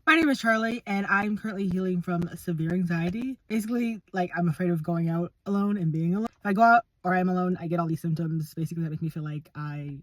My name is Charlie, and I'm currently healing from severe anxiety. Basically, like, I'm afraid of going out alone and being alone. If I go out or I'm alone, I get all these symptoms basically that make me feel like I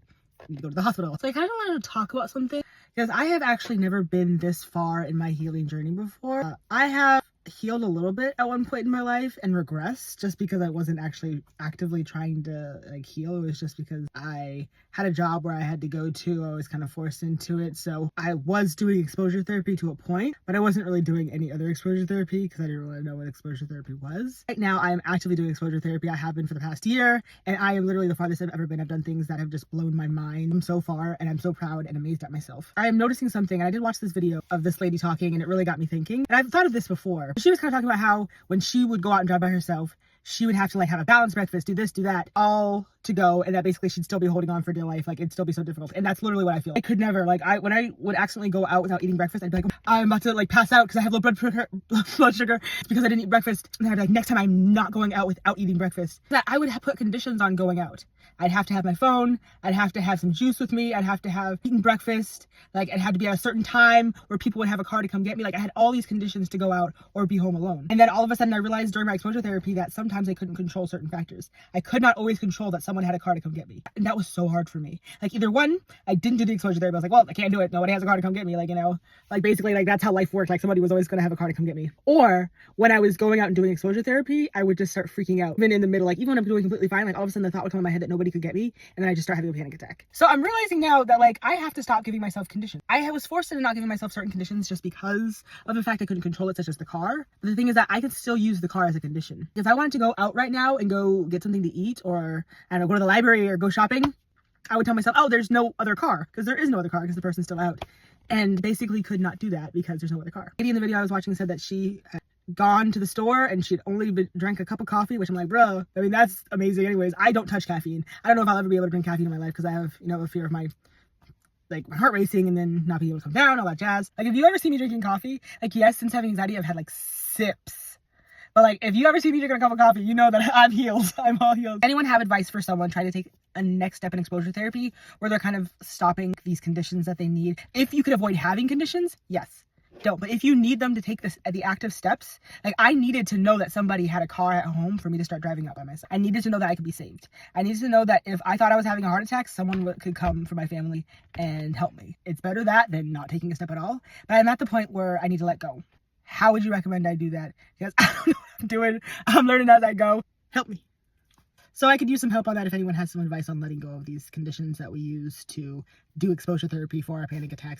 need to go to the hospital. So I kind of wanted to talk about something because I have actually never been this far in my healing journey before. I have healed a little bit at one point in my life and regressed just because I wasn't actually actively trying to heal. It was just because I had a job where I had to go to. I was kind of forced into it. So I was doing exposure therapy to a point, but I wasn't really doing any other exposure therapy because I didn't really know what exposure therapy was. Right now I am actively doing exposure therapy. I have been for the past year, and I am literally the farthest I've ever been. I've done things that have just blown my mind so far, and I'm so proud and amazed at myself. I am noticing something, and I did watch this video of this lady talking, and it really got me thinking. And I've thought of this before. She was kind of talking about how when she would go out and drive by herself, she would have to have a balanced breakfast, do this, do that, all to go, and that basically she'd still be holding on for dear life. It'd still be so difficult. And that's literally what I feel. I could never, when I would accidentally go out without eating breakfast, I'd be like, I'm about to pass out because I have low blood sugar because I didn't eat breakfast. And I'd be like, next time I'm not going out without eating breakfast. That I would have put conditions on going out. I'd have to have my phone, I'd have to have some juice with me, I'd have to have eaten breakfast, it had to be at a certain time where people would have a car to come get me. I had all these conditions to go out or be home alone. And then all of a sudden I realized during my exposure therapy that sometimes I couldn't control certain factors. I could not always control that someone had a car to come get me. And that was so hard for me. Either one, I didn't do the exposure therapy. I was like, well, I can't do it. Nobody has a car to come get me. Basically that's how life worked. Somebody was always going to have a car to come get me. Or when I was going out and doing exposure therapy, I would just start freaking out. Even in the middle, even when I'm doing completely fine, all of a sudden the thought would come in my head that nobody could get me. And then I just start having a panic attack. So I'm realizing now that I have to stop giving myself conditions. I was forced into not giving myself certain conditions just because of the fact I couldn't control it, such as the car. But the thing is that I can still use the car as a condition. If I wanted to go out right now and go get something to eat, or I don't know, go to the library or go shopping, I would tell myself, oh, there's no other car, because there is no other car because the person's still out. And basically could not do that because there's no other car. The lady in the video I was watching said that she had gone to the store and she'd only drank a cup of coffee, which I'm like, bro, that's amazing. Anyways, I don't touch caffeine. I don't know if I'll ever be able to drink caffeine in my life because I have, a fear of my my heart racing and then not being able to come down, all that jazz. If you ever see me drinking coffee, yes, since having anxiety, I've had sips. But if you ever see me drinking a cup of coffee, you know that I'm healed. I'm all healed. Anyone have advice for someone trying to take a next step in exposure therapy where they're kind of stopping these conditions that they need? If you could avoid having conditions, yes. Don't. But if you need them to take the active steps, I needed to know that somebody had a car at home for me to start driving out by myself. I needed to know that I could be saved. I needed to know that if I thought I was having a heart attack, someone could come from my family and help me. It's better that than not taking a step at all. But I'm at the point where I need to let go. How would you recommend I do that? Because I don't know what I'm doing. I'm learning as I go. Help me. So I could use some help on that if anyone has some advice on letting go of these conditions that we use to do exposure therapy for our panic attacks.